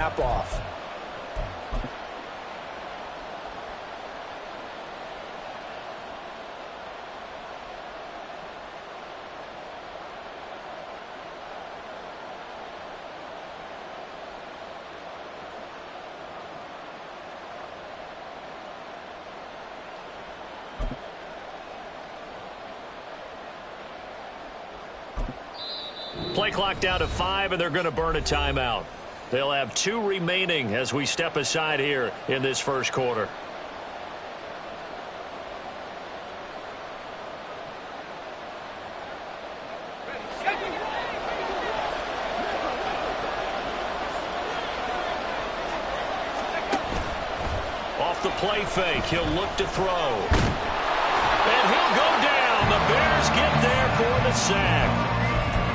Tap off. Play clock down to 5, and they're going to burn a timeout. They'll have 2 remaining as we step aside here in this first quarter. Off the play fake, he'll look to throw. And he'll go down. The Bears get there for the sack.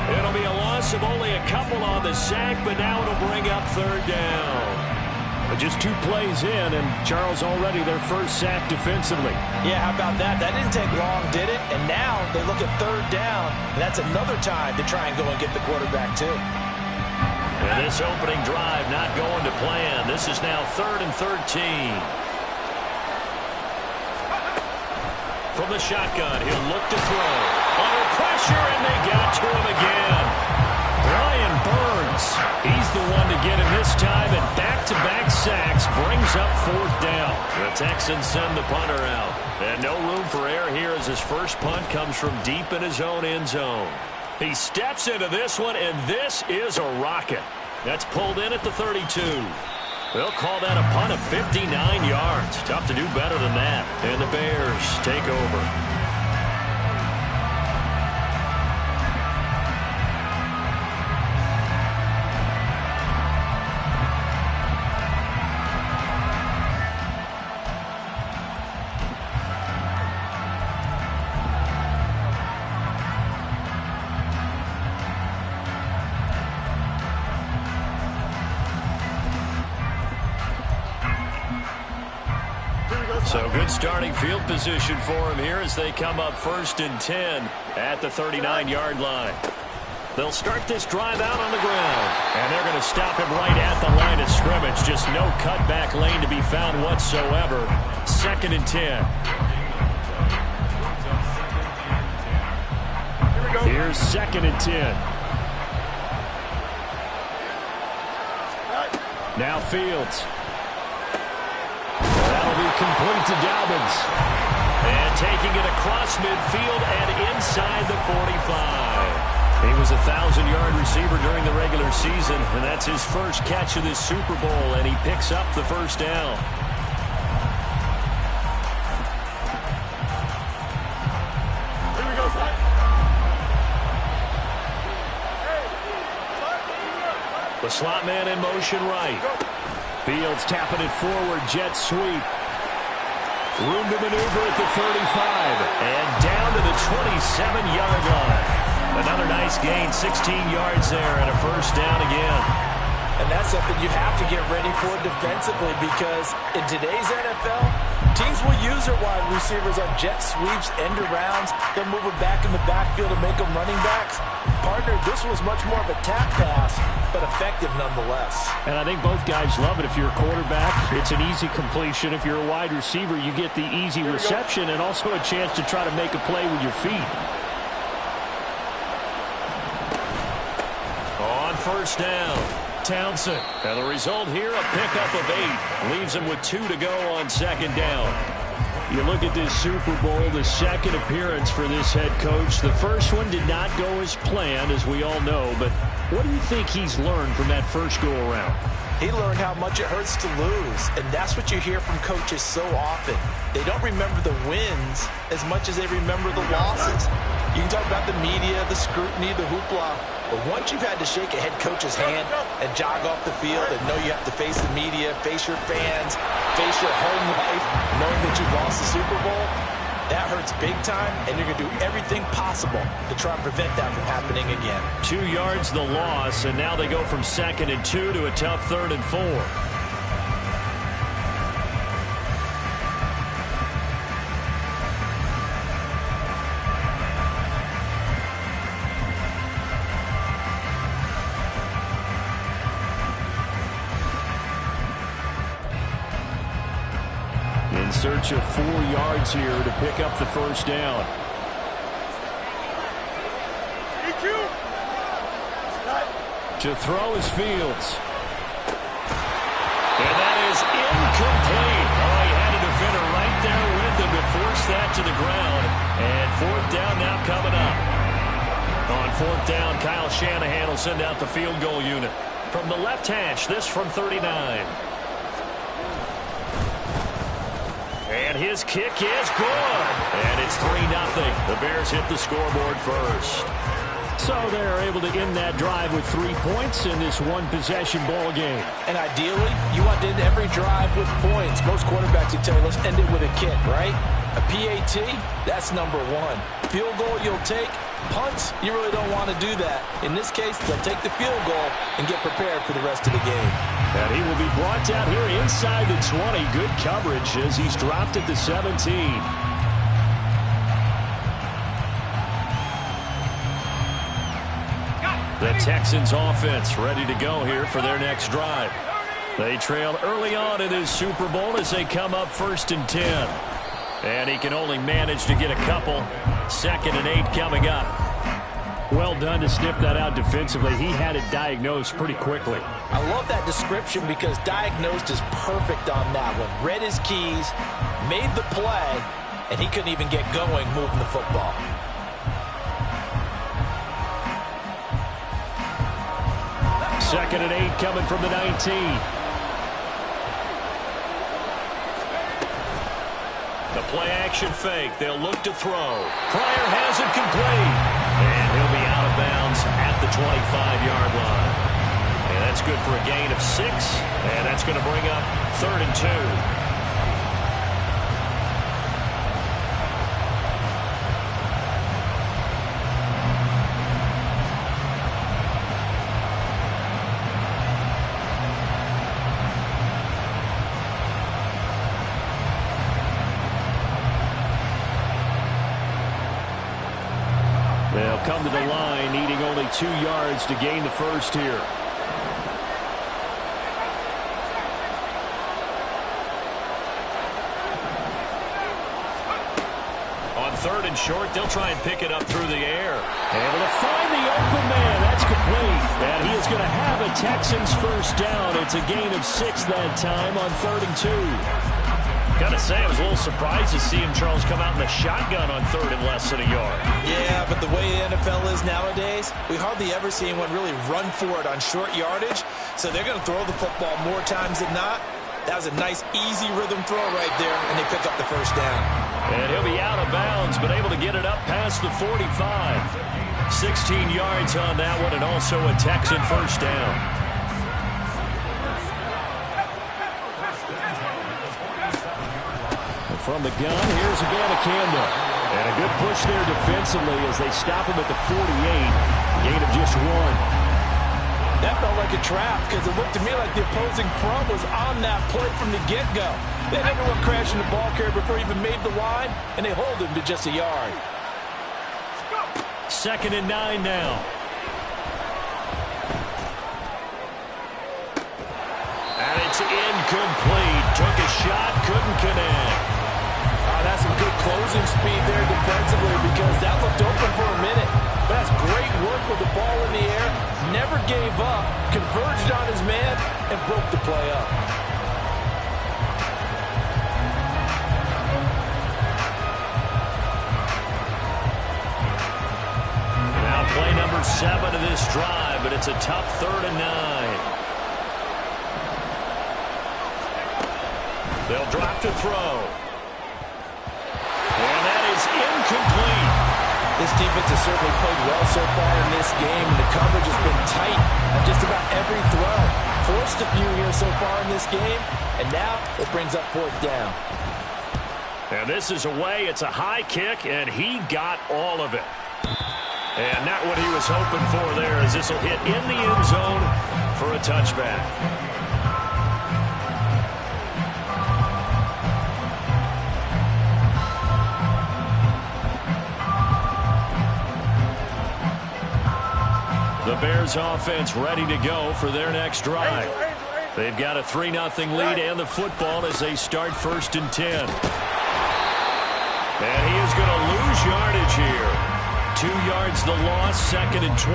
It'll be a loss of only a couple on the sack, but now it'll bring up third down. Just 2 plays in, and Charles already their first sack defensively. Yeah, how about that? That didn't take long, did it? And now they look at third down, and that's another time to try and go and get the quarterback, too. And this opening drive not going to plan. This is now 3rd and 13. From the shotgun, he'll look to throw. Under pressure, and they got to him again. Brian Burns, he's the one to get him this time, and back-to-back sacks brings up 4th down. The Texans send the punter out. And no room for error here as his first punt comes from deep in his own end zone. He steps into this one, and this is a rocket. That's pulled in at the 32. They'll call that a punt of 59 yards. Tough to do better than that. And the Bears take over. So good starting field position for him here as they come up 1st and 10 at the 39-yard line. They'll start this drive out on the ground, and they're going to stop him right at the line of scrimmage. Just no cutback lane to be found whatsoever. 2nd and 10. Here's 2nd and 10. Now Fields. That'll be complete to Dobbins. And taking it across midfield and inside the 45. He was a 1,000-yard receiver during the regular season, and that's his first catch of this Super Bowl, and he picks up the first down. Here we go, Ty. The slot man in motion right. Fields tapping it forward, jet sweep. Room to maneuver at the 35. And down to the 27-yard line. Another nice gain, 16 yards there, and a first down again. And that's something you have to get ready for defensively, because in today's NFL, teams will use their wide receivers on jet sweeps, end arounds. They'll move them back in the backfield to make them running backs. Partner, this was much more of a tap pass, but effective nonetheless. And I think both guys love it. If you're a quarterback, it's an easy completion. If you're a wide receiver, you get the easy reception and also a chance to try to make a play with your feet. On first down, Townsend. And the result here, a pickup of 8. Leaves him with 2 to go on 2nd down. You look at this Super Bowl, the 2nd appearance for this head coach. The first one did not go as planned, as we all know, but what do you think he's learned from that first go-around? He learned how much it hurts to lose, and that's what you hear from coaches so often. They don't remember the wins as much as they remember the losses. You can talk about the media, the scrutiny, the hoopla, but once you've had to shake a head coach's hand and jog off the field and know you have to face the media, face your fans, face your home life, knowing that you've lost the Super Bowl, that hurts big time, and you're going to do everything possible to try and prevent that from happening again. 2 yards the loss, and now they go from 2nd and 2 to a tough 3rd and 4. In search of 4 yards here to pick up the first down. To throw is Fields. And that is incomplete. Oh, he had a defender right there with him to force that to the ground. And 4th down now coming up. On 4th down, Kyle Shanahan will send out the field goal unit. From the left hash, this from 39. And his kick is good. And it's 3-0. The Bears hit the scoreboard first. So they're able to end that drive with 3 points in this one-possession ball game. And ideally, you want to end every drive with points. Most quarterbacks would tell you, let's end it with a kick, right? A PAT, that's number 1. Field goal you'll take. Punts, you really don't want to do that. In this case, they'll take the field goal and get prepared for the rest of the game. And he will be brought down here inside the 20. Good coverage as he's dropped at the 17. The Texans offense ready to go here for their next drive. They trail early on in this Super Bowl as they come up 1st and 10. And he can only manage to get a couple. 2nd and 8 coming up. Well done to sniff that out defensively. He had it diagnosed pretty quickly. I love that description because diagnosed is perfect on that one. Read his keys, made the play, and he couldn't even get going moving the football. Second and 8 coming from the 19. The play action fake. They'll look to throw. Pryor has it complete. And he'll be out of bounds at the 25-yard line. And that's good for a gain of 6. And that's going to bring up 3rd and 2. They'll come to the line, needing only 2 yards to gain the first here. On 3rd and short, they'll try and pick it up through the air. Able to find the open man. That's complete. And he is going to have a Texans first down. It's a gain of 6 that time on 3rd and 2. Gotta say, I was a little surprised to see him, Charles, come out in the shotgun on 3rd and less than a yard. Yeah, but the way the NFL is nowadays, we hardly ever see anyone really run for it on short yardage. So they're going to throw the football more times than not. That was a nice, easy rhythm throw right there, and they pick up the first down. And he'll be out of bounds, but able to get it up past the 45. 16 yards on that one, and also a Texan first down. From the gun, here's Abanikanda. And a good push there defensively as they stop him at the 48. Gain of just 1. That felt like a trap because it looked to me like the opposing front was on that play from the get-go. They had everyone crashing the ball carrier before he even made the line, and they hold him to just a yard. 2nd and 9 now. And it's incomplete. Took a shot, couldn't connect. That's some good closing speed there defensively because that looked open for a minute. But that's great work with the ball in the air. Never gave up, converged on his man, and broke the play up. Now play number 7 of this drive, but it's a tough 3rd and 9. They'll drop to throw. And that is incomplete. This defense has certainly played well so far in this game, and the coverage has been tight on just about every throw. Forced a few here so far in this game, and now it brings up 4th down. And this is away. It's a high kick, and he got all of it. And not what he was hoping for there, as this will hit in the end zone for a touchback. The Bears offense ready to go for their next drive. They've got a 3-0 lead and the football as they start 1st and 10. And he is going to lose yardage here. 2 yards the loss, 2nd and 12.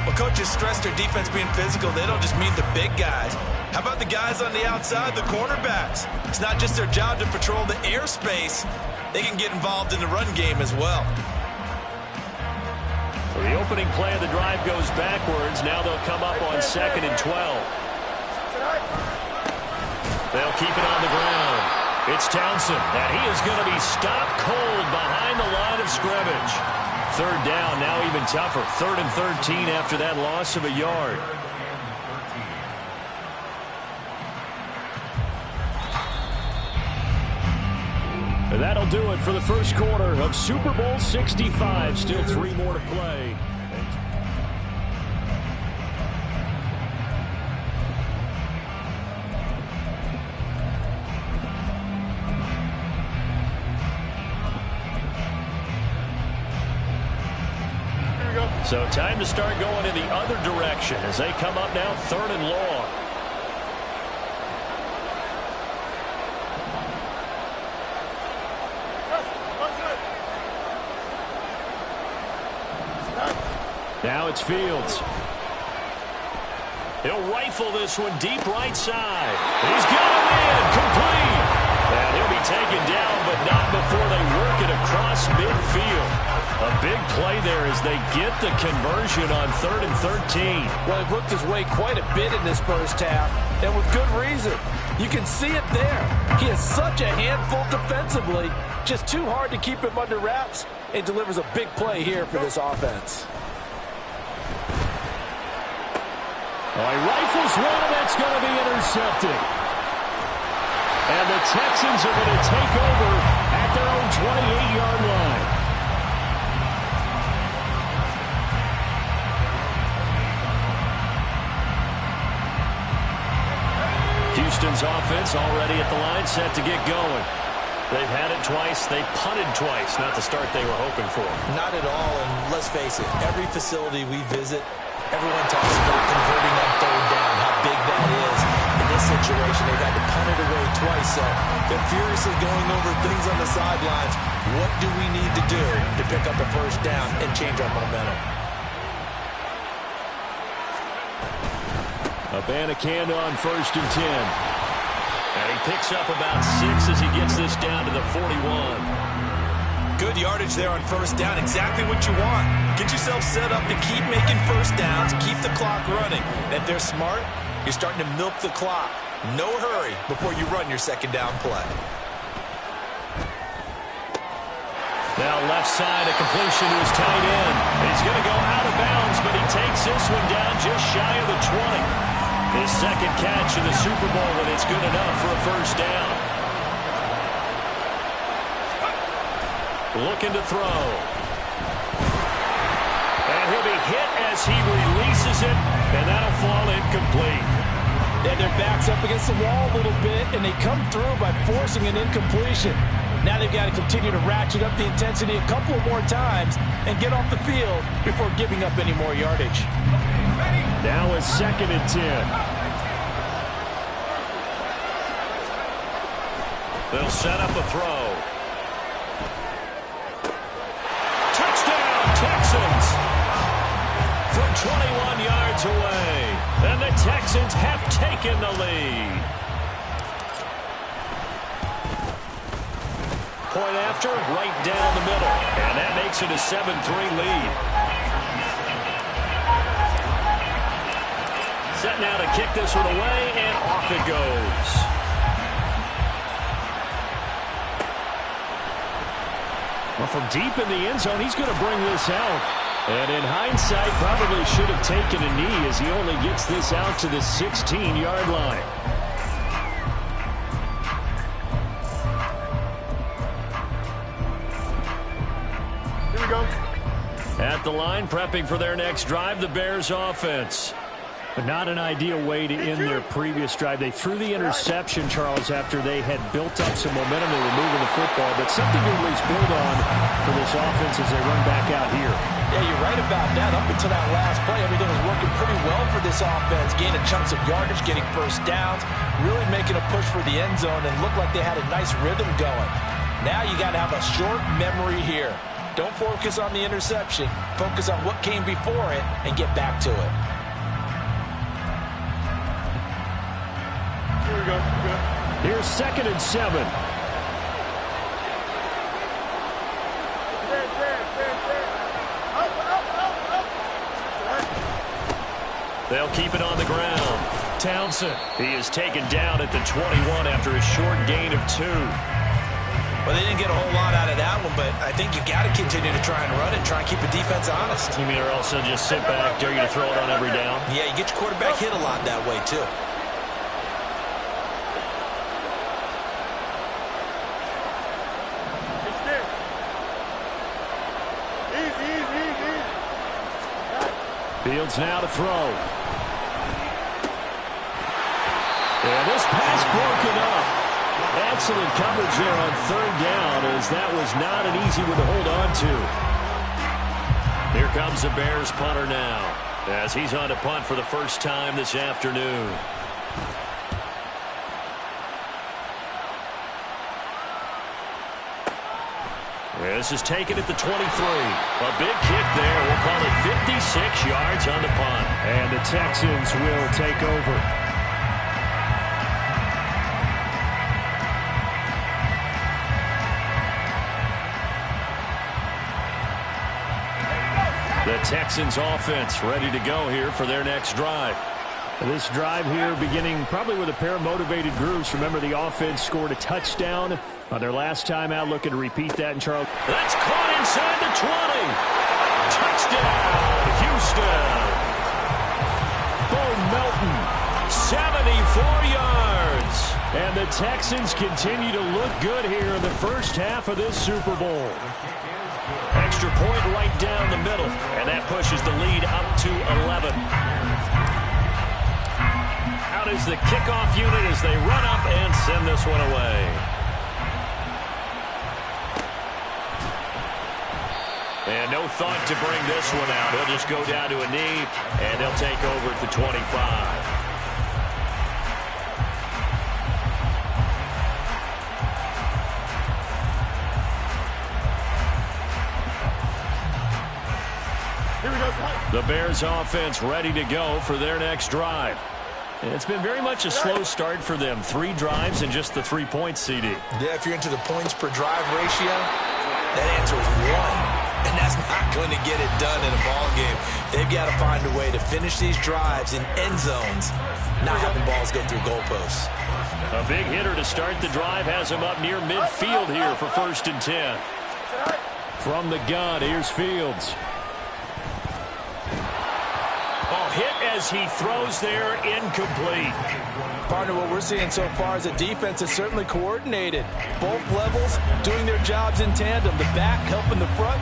Well, coaches stress their defense being physical. They don't just mean the big guys. How about the guys on the outside, the cornerbacks? It's not just their job to patrol the airspace. They can get involved in the run game as well. So the opening play of the drive goes backwards. Now they'll come up on 2nd and 12. They'll keep it on the ground. It's Townsend, and he is going to be stopped cold behind the line of scrimmage. 3rd down, now even tougher. 3rd and 13 after that loss of a yard. And that'll do it for the first quarter of Super Bowl 65. Still 3 more to play. So time to start going in the other direction as they come up now 3rd and long. Now it's Fields. He'll rifle this one deep right side. He's got him in, complete. And he'll be taken down, but not before they work it across midfield. A big play there as they get the conversion on 3rd and 13. Well, he worked his way quite a bit in this first half, and with good reason. You can see it there. He is such a handful defensively, just too hard to keep him under wraps, and delivers a big play here for this offense. Oh, he rifles one, and that's going to be intercepted. And the Texans are going to take over at their own 28-yard line. Houston's offense already at the line, set to get going. They've had it twice. They've punted twice. Not the start they were hoping for. Not at all, and let's face it, every facility we visit, everyone talks about converting on 3rd down, how big that is. In this situation, they've had to punt it away twice, so they're furiously going over things on the sidelines. What do we need to do to pick up a 1st down and change our momentum? Abanikanda on 1st and 10. And he picks up about 6 as he gets this down to the 41. Good yardage there on 1st down. Exactly what you want. Get yourself set up to keep making 1st downs, keep the clock running. And if they're smart, you're starting to milk the clock. No hurry before you run your 2nd down play. Now left side, a completion to his tight end. He's going to go out of bounds, but he takes this one down just shy of the 20. His 2nd catch in the Super Bowl, and it's good enough for a 1st down. Looking to throw. And he'll be hit as he releases it, and that'll fall incomplete. And their back's up against the wall a little bit, and they come through by forcing an incompletion. Now they've got to continue to ratchet up the intensity a couple of more times and get off the field before giving up any more yardage. Now it's 2nd and 10. They'll set up a throw. Touchdown, Texans! From 21 yards away. And the Texans have taken the lead. Point after, right down the middle. And that makes it a 7-3 lead. Set now to kick this one away, and off it goes. Well, from deep in the end zone, he's going to bring this out. And in hindsight, probably should have taken a knee as he only gets this out to the 16-yard line. Here we go. At the line, prepping for their next drive, the Bears offense. But not an ideal way to end their previous drive. They threw the interception, Charles, after they had built up some momentum. They were moving the football, but something to at least build on for this offense as they run back out here. Yeah, you're right about that. Up until that last play, everything was working pretty well for this offense. Gaining chunks of yardage, getting first downs, really making a push for the end zone, and looked like they had a nice rhythm going. Now you got to have a short memory here. Don't focus on the interception. Focus on what came before it and get back to it. Here we go. Good. Here's 2nd and 7. They'll keep it on the ground. Townsend. He is taken down at the 21 after a short gain of 2. Well, they didn't get a whole lot out of that one, but I think you got to continue to try and run it, try and keep the defense honest. You mean or also just sit back, dare you to throw it on every down? Yeah, you get your quarterback hit a lot that way, too. Easy. Fields now to throw. And this pass broken up. Excellent coverage there on 3rd down, as that was not an easy one to hold on to. Here comes the Bears punter now, as he's on to punt for the first time this afternoon. This is taken at the 23. A big kick there. We'll call it 56 yards on the punt. And the Texans will take over. The Texans offense ready to go here for their next drive. This drive here beginning probably with a pair of motivated groups. Remember, the offense scored a touchdown on their last time out. Looking to repeat that in Charles. That's caught inside the 20. Touchdown, Houston. Bo Melton, 74 yards. And the Texans continue to look good here in the first half of this Super Bowl. Extra point right down the middle, and that pushes the lead up to 11. Out is the kickoff unit as they run up and send this one away. And no thought to bring this one out. He'll just go down to a knee, and they'll take over at the 25. The Bears offense ready to go for their next drive. And it's been very much a slow start for them. 3 drives and just the 3 points, CD. Yeah, if you're into the points per drive ratio, that answer is 1. And that's not going to get it done in a ball game. They've got to find a way to finish these drives in end zones, not having balls go through goalposts. A big hitter to start the drive has him up near midfield here for 1st and 10. From the gun, here's Fields. Hit as he throws there, incomplete. Partner, what we're seeing so far is a defense is certainly coordinated. Both levels doing their jobs in tandem. The back helping the front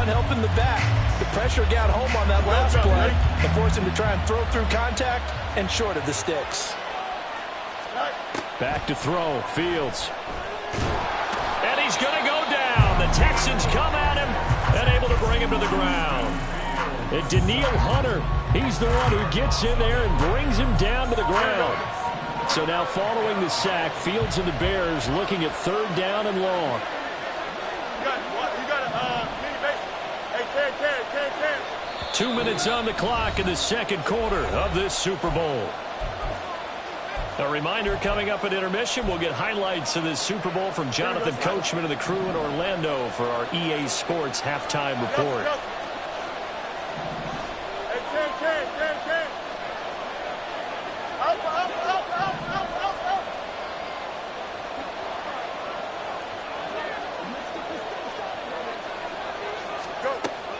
helping the back. The pressure got home on that last play and forced him to try and throw through contact and short of the sticks. Back to throw, Fields. And he's going to go down. The Texans come at him and able to bring him to the ground. And Daniil Hunter, he's the one who gets in there and brings him down to the ground. So now following the sack, Fields and the Bears looking at 3rd down and long. You got a mini base. Hey, 10. 2 minutes on the clock in the 2nd quarter of this Super Bowl. A reminder, coming up at intermission, we'll get highlights of this Super Bowl from Jonathan Coachman and the crew in Orlando for our EA Sports halftime report.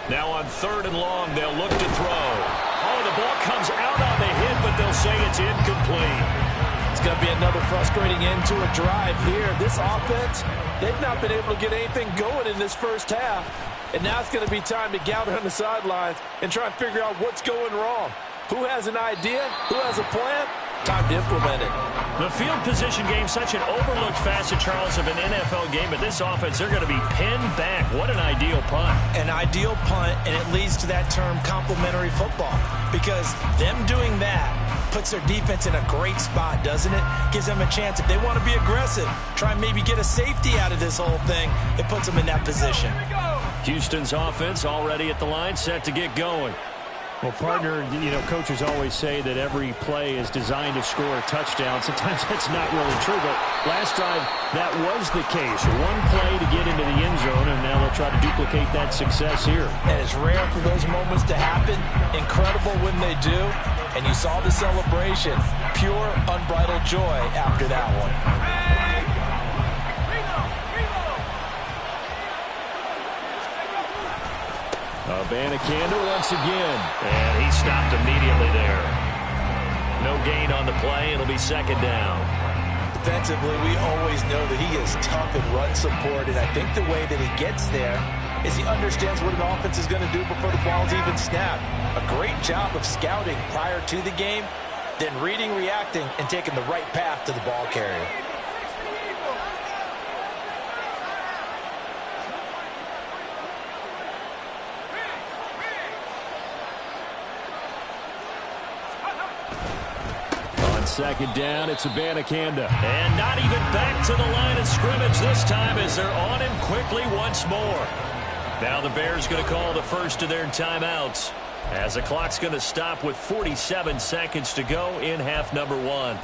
Now on 3rd and long, they'll look to throw. Oh, the ball comes out on the hit, but they'll say it's incomplete. It's going to be another frustrating end to a drive here. This offense, they've not been able to get anything going in this first half. And now it's going to be time to gather on the sidelines and try and figure out what's going wrong. Who has an idea? Who has a plan? Time to implement it. The field position game, such an overlooked facet, Charles, of an NFL game, but this offense, they're going to be pinned back. What an ideal punt. An ideal punt, and it leads to that term complementary football, because them doing that puts their defense in a great spot, doesn't it? Gives them a chance. If they want to be aggressive, try and maybe get a safety out of this whole thing, it puts them in that position. Houston's offense already at the line, set to get going. Well, partner, coaches always say that every play is designed to score a touchdown. Sometimes that's not really true, but last drive, that was the case. One play to get into the end zone, and now they'll try to duplicate that success here. And it's rare for those moments to happen. Incredible when they do. And you saw the celebration. Pure, unbridled joy after that one. Abanikanda once again. And he stopped immediately there. No gain on the play. It'll be second down. Defensively, we always know that he is tough in run support, and I think the way that he gets there is he understands what an offense is going to do before the ball's even snapped. A great job of scouting prior to the game, then reading, reacting, and taking the right path to the ball carrier. Second down, it's Abanikanda. And not even back to the line of scrimmage this time as they're on him quickly once more. Now the Bears going to call the first of their timeouts as the clock's going to stop with 47 seconds to go in half number one.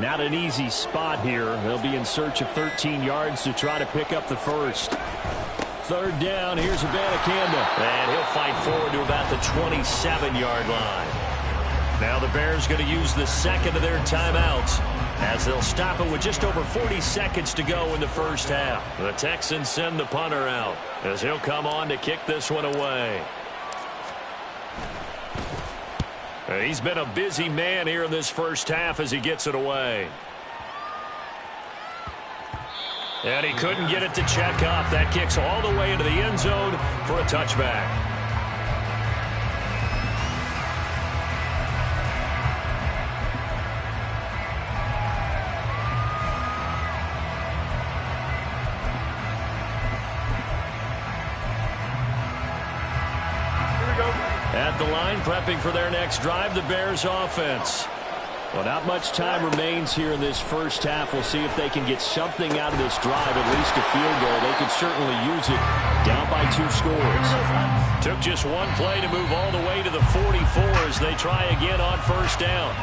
Not an easy spot here. They'll be in search of 13 yards to try to pick up the first. Third down, here's Abanikanda. And he'll fight forward to about the 27-yard line. Now the Bears going to use the second of their timeouts as they'll stop it with just over 40 seconds to go in the first half. The Texans send the punter out as he'll come on to kick this one away. He's been a busy man here in this first half as he gets it away. And he couldn't get it to check up. That kicks all the way into the end zone for a touchback. At the line, prepping for their next drive, the Bears offense. Well, not much time remains here in this first half. We'll see if they can get something out of this drive, at least a field goal. They could certainly use it down by 2 scores. Took just one play to move all the way to the 44 as they try again on first down.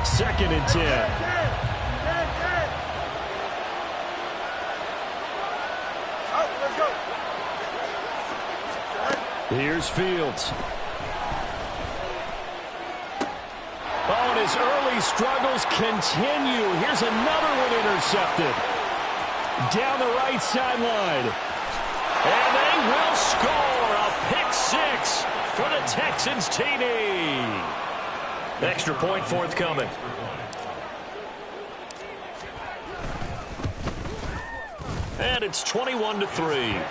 Second and 10. Here's Fields. Oh, and his early struggles continue. Here's another one intercepted. Down the right sideline. And they will score a pick six for the Texans TD. Extra point forthcoming. And it's 21-3.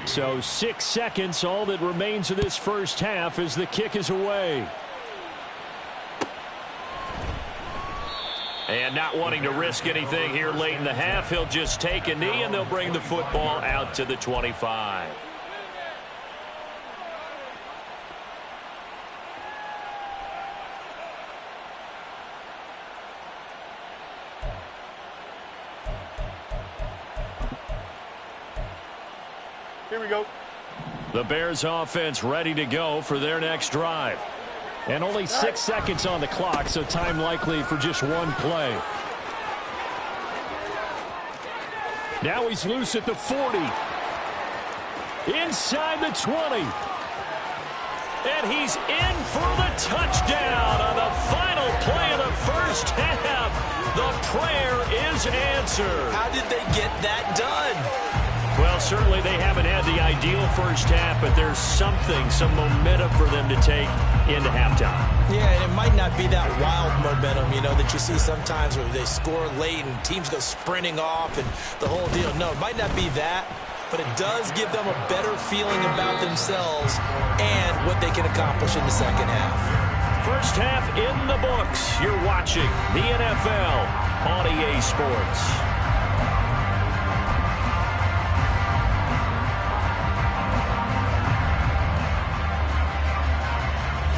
So 6 seconds, all that remains of this first half as the kick is away. And not wanting to risk anything here late in the half, he'll just take a knee and they'll bring the football out to the 25. Here we go. The Bears offense ready to go for their next drive. And only 6 seconds on the clock, so time likely for just one play. Now he's loose at the 40. Inside the 20. And he's in for the touchdown on the final play of the first half. The prayer is answered. How did they get that done? Well, certainly they haven't had the ideal first half, but there's some momentum for them to take into halftime. Yeah, and it might not be that wild momentum, that you see sometimes where they score late and teams go sprinting off and the whole deal. No, it might not be that, but it does give them a better feeling about themselves and what they can accomplish in the second half. First half in the books. You're watching the NFL on EA Sports.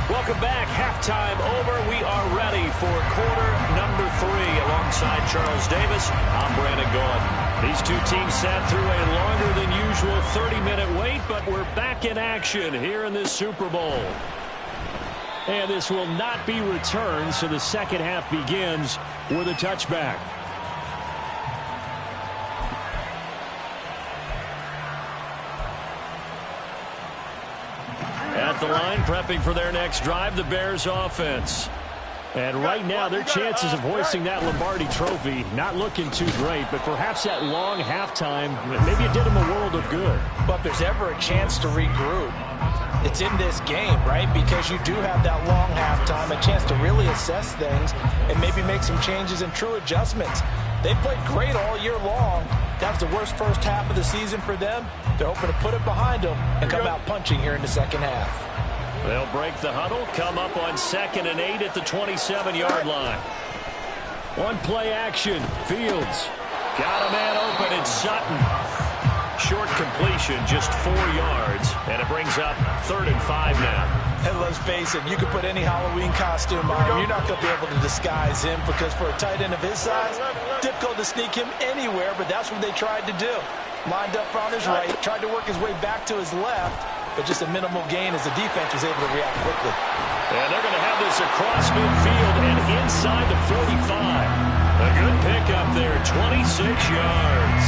Welcome back. Halftime over. We are ready for quarter number 3. Alongside Charles Davis, I'm Brandon Gaudin. These two teams sat through a longer than usual 30-minute wait, but we're back in action here in this Super Bowl. And this will not be returned, so the second half begins with a touchback. At the line, prepping for their next drive, the Bears offense. And right now, their chances of hoisting that Lombardi trophy not looking too great, but perhaps that long halftime, maybe it did them a world of good. But if there's ever a chance to regroup, it's in this game, right? Because you do have that long halftime, a chance to really assess things and maybe make some changes and true adjustments. They played great all year long. That was the worst first half of the season for them. They're hoping to put it behind them and come out punching here in the second half. They'll break the huddle, come up on 2nd and 8 at the 27-yard line. One play action. Fields got a man open. It's Sutton. Short completion, just 4 yards, and it brings up 3rd and 5 now. And let's face it, you can put any Halloween costume on him. You're not going to be able to disguise him because for a tight end of his size, difficult to sneak him anywhere, but that's what they tried to do. Lined up on his right, tried to work his way back to his left, but just a minimal gain as the defense was able to react quickly. And they're going to have this across midfield and inside the 45. A good pickup there, 26 yards.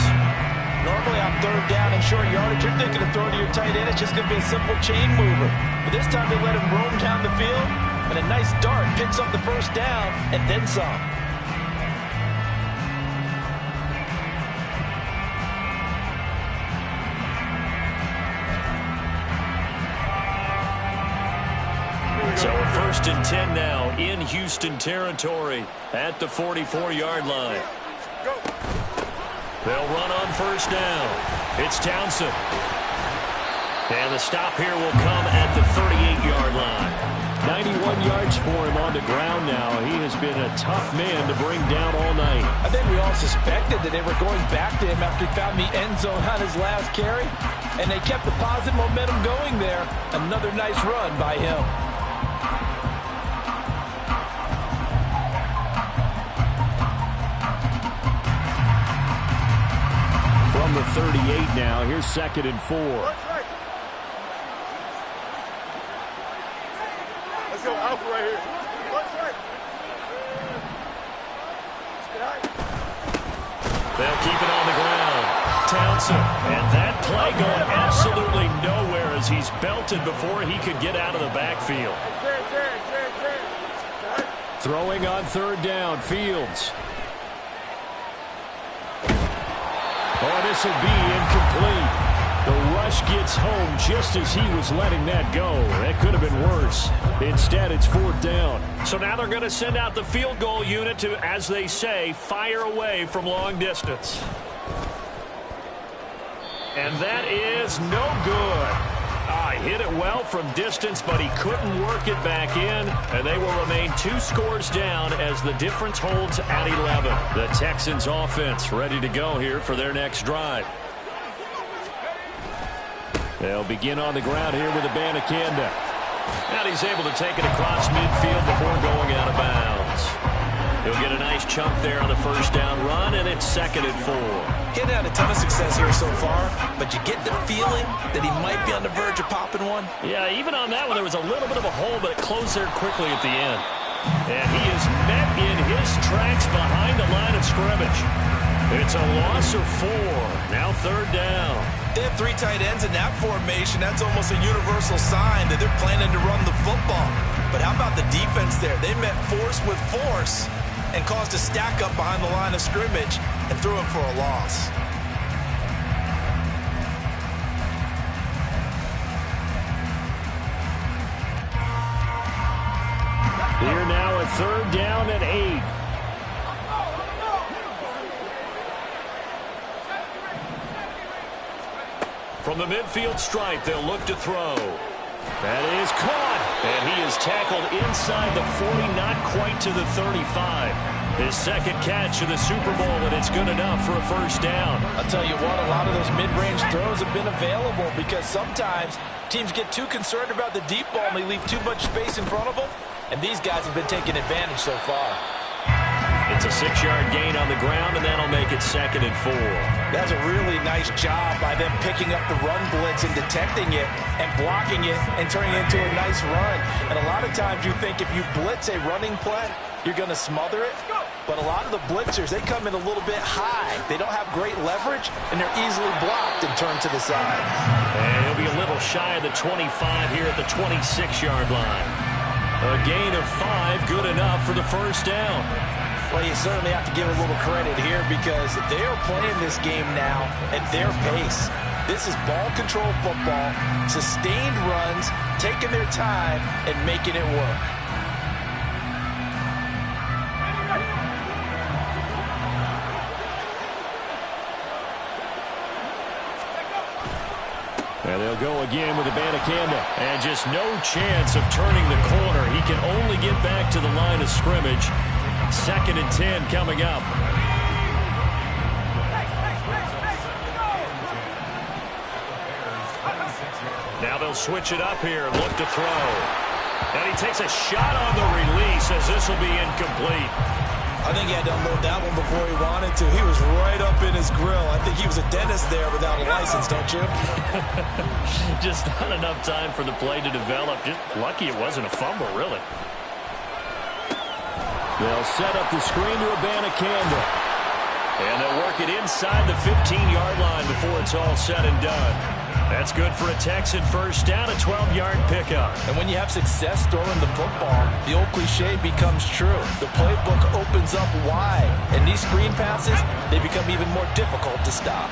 Normally on 3rd down and short yardage, you're thinking of throwing to your tight end. It's just going to be a simple chain mover. But this time they let him roam down the field, and a nice dart picks up the first down and then some. So a 1st and 10 now in Houston territory at the 44-yard line. They'll run on 1st down. It's Townsend. And the stop here will come at the 38-yard line. 91 yards for him on the ground now. He has been a tough man to bring down all night. I think we all suspected that they were going back to him after he found the end zone on his last carry. And they kept the positive momentum going there. Another nice run by him. From the 38 now, here's 2nd and 4. Let's go alpha right here. They'll keep it on the ground. Townsend, and that play going absolutely nowhere as he's belted before he could get out of the backfield. Throwing on 3rd down, Fields. Oh, this will be incomplete. The rush gets home just as he was letting that go. That could have been worse. Instead, it's 4th down. So now they're going to send out the field goal unit to, as they say, fire away from long distance. And that is no good. He hit it well from distance, but he couldn't work it back in, and they will remain 2 scores down as the difference holds at 11. The Texans offense ready to go here for their next drive. They'll begin on the ground here with Abanikanda. And he's able to take it across midfield before going out of bounds. He'll get a nice chunk there on the first down run, and it's 2nd and 4. He hadn't had a ton of success here so far, but you get the feeling that he might be on the verge of popping one. Yeah, even on that one, there was a little bit of a hole, but it closed there quickly at the end. And he is met in his tracks behind the line of scrimmage. It's a loss of 4. Now 3rd down. They have 3 tight ends in that formation. That's almost a universal sign that they're planning to run the football. But how about the defense there? They met force with force and caused a stack up behind the line of scrimmage and threw him for a loss. Here now a 3rd down and 8. From the midfield stripe, they'll look to throw. That is caught, and he is tackled inside the 40, not quite to the 35. His 2nd catch of the Super Bowl, and it's good enough for a first down. I'll tell you what, a lot of those mid-range throws have been available because sometimes teams get too concerned about the deep ball and they leave too much space in front of them, and these guys have been taking advantage so far. It's a 6-yard gain on the ground, and that'll make it 2nd and 4. That's a really nice job by them picking up the run blitz and detecting it and blocking it and turning it into a nice run. And a lot of times you think if you blitz a running play, you're going to smother it. But a lot of the blitzers, they come in a little bit high. They don't have great leverage, and they're easily blocked and turned to the side. And he'll be a little shy of the 25 here at the 26-yard line. A gain of 5, good enough for the first down. Well, you certainly have to give a little credit here because they are playing this game now at their pace. This is ball control football, sustained runs, taking their time and making it work. And they'll go again with Abanikanda. And just no chance of turning the corner. He can only get back to the line of scrimmage. 2nd and 10 coming up. Now they'll switch it up here and look to throw. And he takes a shot on the release as this will be incomplete. I think he had to unload that one before he wanted to. He was right up in his grill. I think he was a dentist there without a license, don't you? Just not enough time for the play to develop. Just lucky it wasn't a fumble, really. They'll set up the screen to Abanikanda. And they'll work it inside the 15-yard line before it's all said and done. That's good for a Texan first down, a 12-yard pickup. And when you have success throwing the football, the old cliche becomes true. The playbook opens up wide. And these screen passes, they become even more difficult to stop.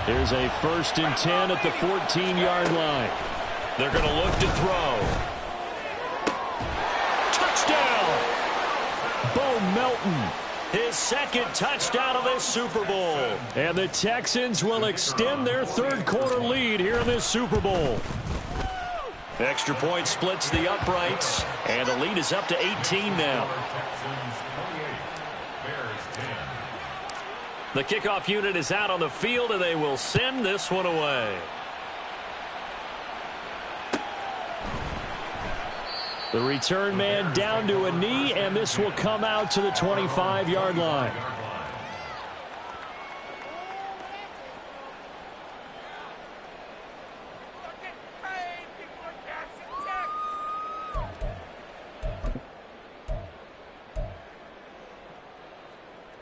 Here's a 1st and 10 at the 14-yard line. They're going to look to throw. Touchdown! Bo Melton, his 2nd touchdown of this Super Bowl. And the Texans will extend their 3rd quarter lead here in this Super Bowl. Extra point splits the uprights, and the lead is up to 18 now. The kickoff unit is out on the field, and they will send this one away. The return man down to a knee, and this will come out to the 25-yard line.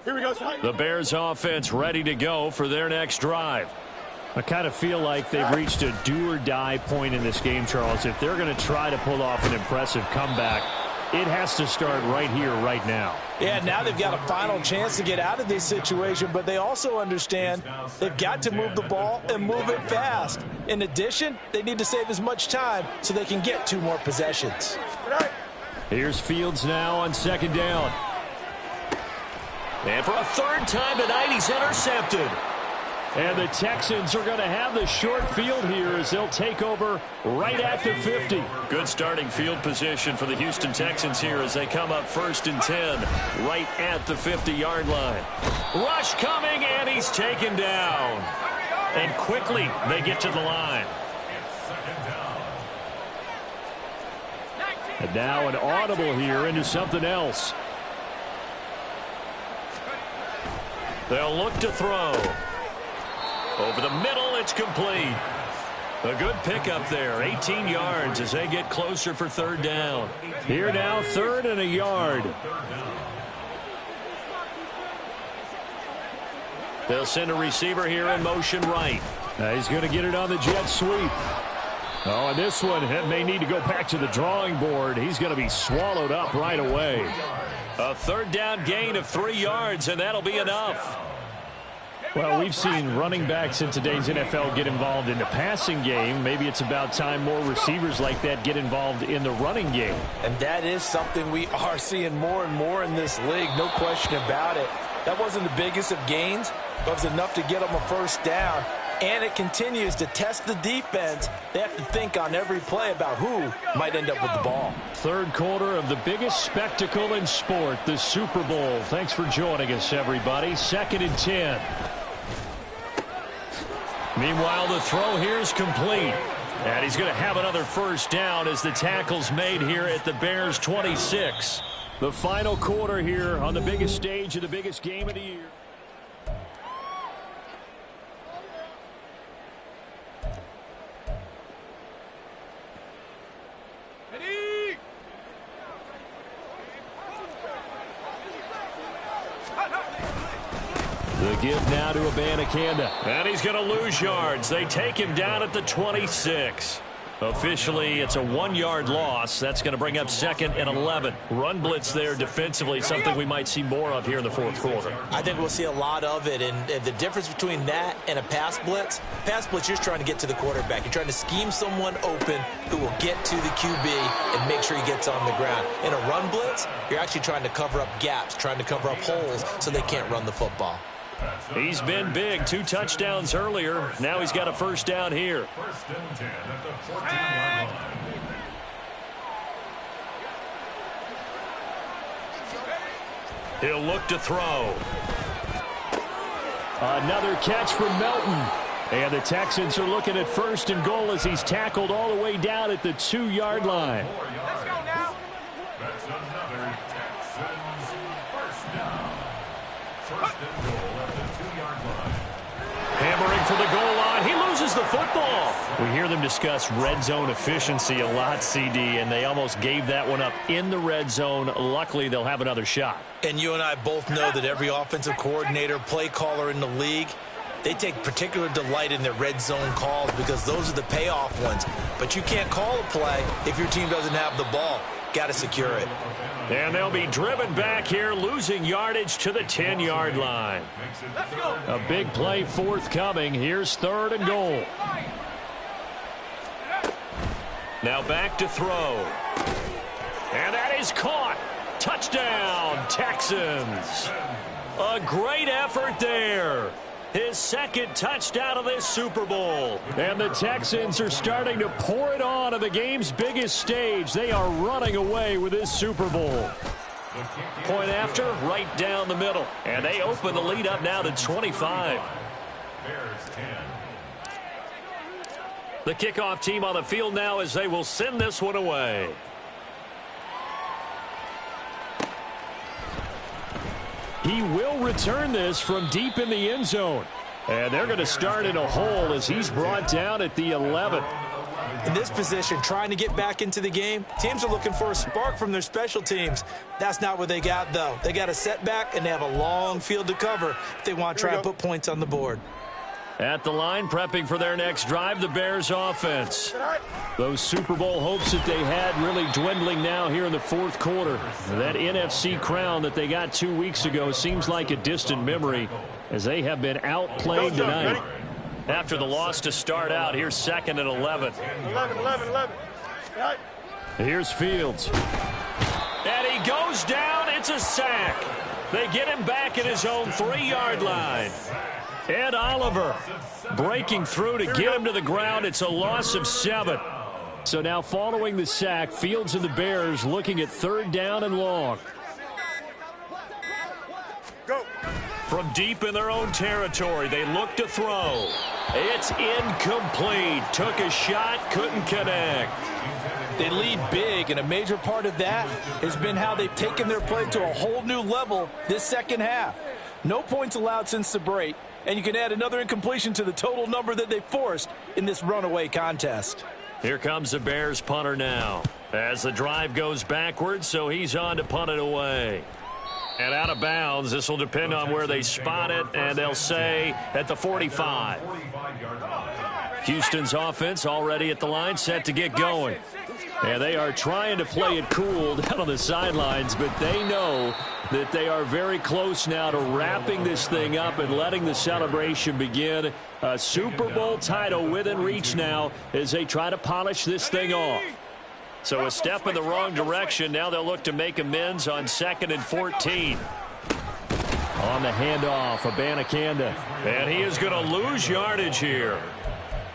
Here we go. The Bears offense ready to go for their next drive. I kind of feel like they've reached a do-or-die point in this game, Charles. If they're going to try to pull off an impressive comeback, it has to start right here, right now. Yeah, now they've got a final chance to get out of this situation, but they also understand they've got to move the ball and move it fast. In addition, they need to save as much time so they can get 2 more possessions. Here's Fields now on 2nd down. And for a 3rd time tonight, he's intercepted. And the Texans are going to have the short field here as they'll take over right at the 50. Good starting field position for the Houston Texans here as they come up 1st and 10 right at the 50-yard line. Rush coming, and he's taken down. And quickly they get to the line. And now an audible here into something else. They'll look to throw. Over the middle, it's complete. A good pickup there, 18 yards as they get closer for third down. Here now, 3rd and a yard. They'll send a receiver here in motion right. He's going to get it on the jet sweep. Oh, and this one may need to go back to the drawing board. He's going to be swallowed up right away. A 3rd down gain of 3 yards, and that'll be enough. Well, we've seen running backs in today's NFL get involved in the passing game. Maybe it's about time more receivers like that get involved in the running game. And that is something we are seeing more and more in this league, no question about it. That wasn't the biggest of gains, but it was enough to get them a 1st down. And it continues to test the defense. They have to think on every play about who might end up with the ball. 3rd quarter of the biggest spectacle in sport, the Super Bowl. Thanks for joining us, everybody. 2nd and 10. Meanwhile, the throw here is complete. And he's going to have another 1st down as the tackle's made here at the Bears' 26. The final quarter here on the biggest stage of the biggest game of the year. The give now to Abanikanda. And he's going to lose yards. They take him down at the 26. Officially, it's a 1-yard loss. That's going to bring up 2nd and 11. Run blitz there defensively, something we might see more of here in the 4th quarter. I think we'll see a lot of it. And the difference between that and a pass blitz, you're just trying to get to the quarterback. You're trying to scheme someone open who will get to the QB and make sure he gets on the ground. In a run blitz, you're actually trying to cover up gaps, trying to cover up holes so they can't run the football. He's been big. 2 touchdowns earlier. Now he's got a 1st down here. 1st and 10 at the 14-yard line. He'll look to throw. Another catch from Melton. And the Texans are looking at 1st and goal as he's tackled all the way down at the 2-yard line. Let's go now. That's another Texans 1st down. 1st and goal at the 2-yard line. Hammering for the goal line. He loses the football. We hear them discuss red zone efficiency a lot, CD, and they almost gave that one up in the red zone. Luckily, they'll have another shot. And you and I both know that every offensive coordinator, play caller in the league, they take particular delight in their red zone calls because those are the payoff ones. But you can't call a play if your team doesn't have the ball. Got to secure it. And they'll be driven back here, losing yardage to the 10-yard line. A big play forthcoming. Here's 3rd and goal. Now back to throw. And that is caught. Touchdown, Texans. A great effort there. His 2nd touchdown of this Super Bowl. And the Texans are starting to pour it on the game's biggest stage. They are running away with this Super Bowl. Point after, right down the middle. And they open the lead up now to 25. The kickoff team on the field now as they will send this one away. He will return this from deep in the end zone. And they're going to start in a hole as he's brought down at the 11. In this position, trying to get back into the game, teams are looking for a spark from their special teams. That's not what they got, though. They got a setback, and they have a long field to cover if they want to try and put points on the board. At the line, prepping for their next drive, the Bears offense. Those Super Bowl hopes that they had really dwindling now here in the 4th quarter. That NFC crown that they got 2 weeks ago seems like a distant memory as they have been outplayed tonight. After the loss to start out, here's 2nd and 11. 11. Right. Here's Fields. And he goes down. It's a sack. They get him back at his own 3-yard line. Ed Oliver breaking through to get him to the ground. It's a loss of 7. So now following the sack, Fields and the Bears looking at 3rd down and long. Go. From deep in their own territory, they look to throw. It's incomplete. Took a shot, couldn't connect. They lead big, and a major part of that has been how they've taken their play to a whole new level this second half. No points allowed since the break, and you can add another incompletion to the total number that they forced in this runaway contest. Here comes the Bears punter now as the drive goes backwards, so he's on to punt it away. And out of bounds, this will depend on where they spot it, and they'll say at the 45. Houston's offense already at the line, set to get going. And they are trying to play it cool down on the sidelines, but they know that they are very close now to wrapping this thing up and letting the celebration begin. A Super Bowl title within reach now as they try to polish this thing off. So a step in the wrong direction. Now they'll look to make amends on 2nd and 14. On the handoff, Abanikanda. And he is going to lose yardage here.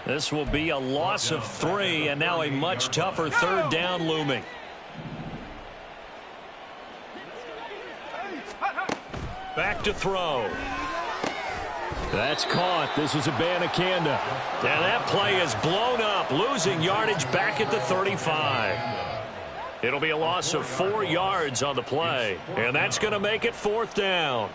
This will be a loss of 3, and now a much tougher 3rd down looming. Back to throw. That's caught. This is Abanikanda. And that play is blown up, losing yardage back at the 35. It'll be a loss of 4 yards on the play, and that's going to make it 4th down.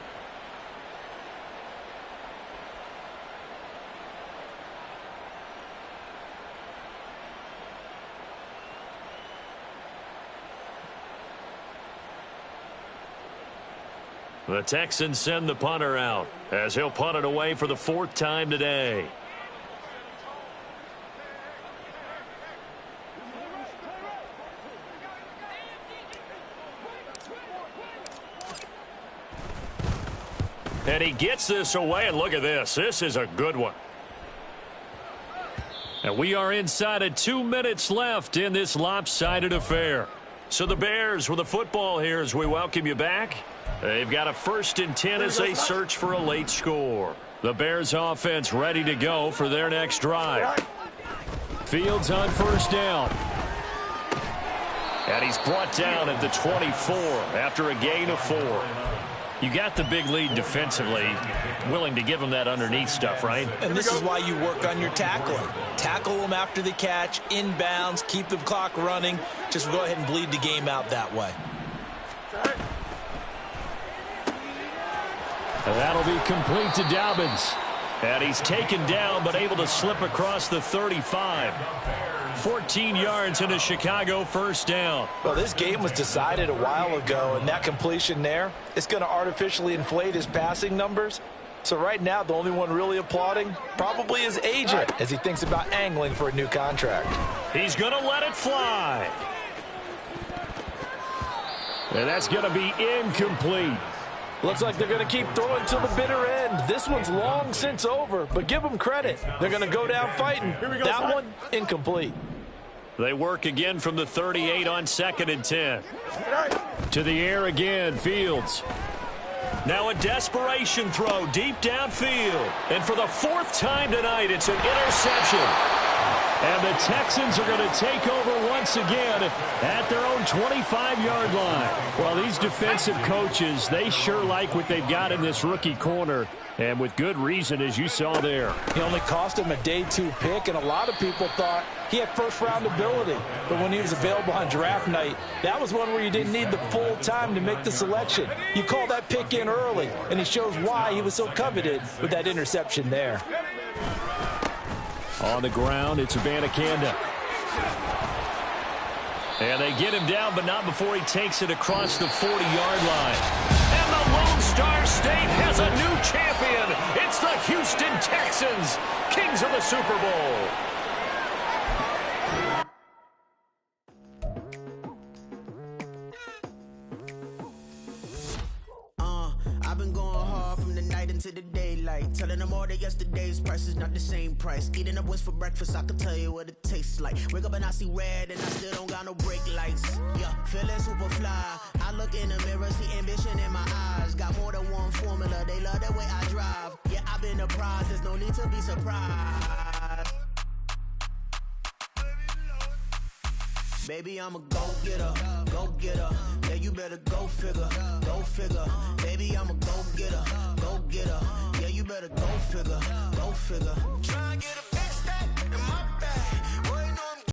The Texans send the punter out as he'll punt it away for the 4th time today. And he gets this away, and look at this. This is a good one. And we are inside of 2 minutes left in this lopsided affair. So the Bears with the football here as we welcome you back. They've got a 1st and 10 as they search for a late score. The Bears offense ready to go for their next drive. Fields on 1st down. And he's brought down at the 24 after a gain of 4. You got the big lead defensively, willing to give them that underneath stuff, right? And this is why you work on your tackling. Tackle them after the catch, inbounds, keep the clock running. Just go ahead and bleed the game out that way. And that'll be complete to Dobbins. And he's taken down but able to slip across the 35. 14 yards in a Chicago 1st down. Well, this game was decided a while ago, and that completion there, it's going to artificially inflate his passing numbers. So right now, the only one really applauding probably his agent as he thinks about angling for a new contract. He's going to let it fly. And that's going to be incomplete. Looks like they're going to keep throwing till the bitter end. This one's long since over, but give them credit. They're going to go down fighting. That one, incomplete. They work again from the 38 on 2nd and 10. To the air again, Fields. Now a desperation throw deep downfield. And for the 4th time tonight, it's an interception. And the Texans are going to take over once again at their own 25-yard line. Well, these defensive coaches, they sure like what they've got in this rookie corner. And with good reason, as you saw there. He only cost him a day 2 pick, and a lot of people thought he had 1st-round ability. But when he was available on draft night, that was one where you didn't need the full time to make the selection. You call that pick in early, and he shows why he was so coveted with that interception there. On the ground, it's Abanikanda. And they get him down, but not before he takes it across the 40-yard line. And the Lone Star State has a new champion. It's the Houston Texans, kings of the Super Bowl. I've been going hard from the night into the daylight, telling them all that yesterday's price is not the same price. Eating up what's for breakfast, I can tell you what it tastes like. Wake up and I see red and I still don't got no brake lights. Yeah, feeling super fly. I look in the mirror, see ambition in my eyes. Got more than one formula, they love the way I drive. Yeah, I've been a prize, there's no need to be surprised. Baby, I'm a go-getter, go-getter. Yeah, you better go figure, go figure. Baby, I'm a go-getter, go-getter. Yeah, you better go figure, go figure. Try and get a big stack in my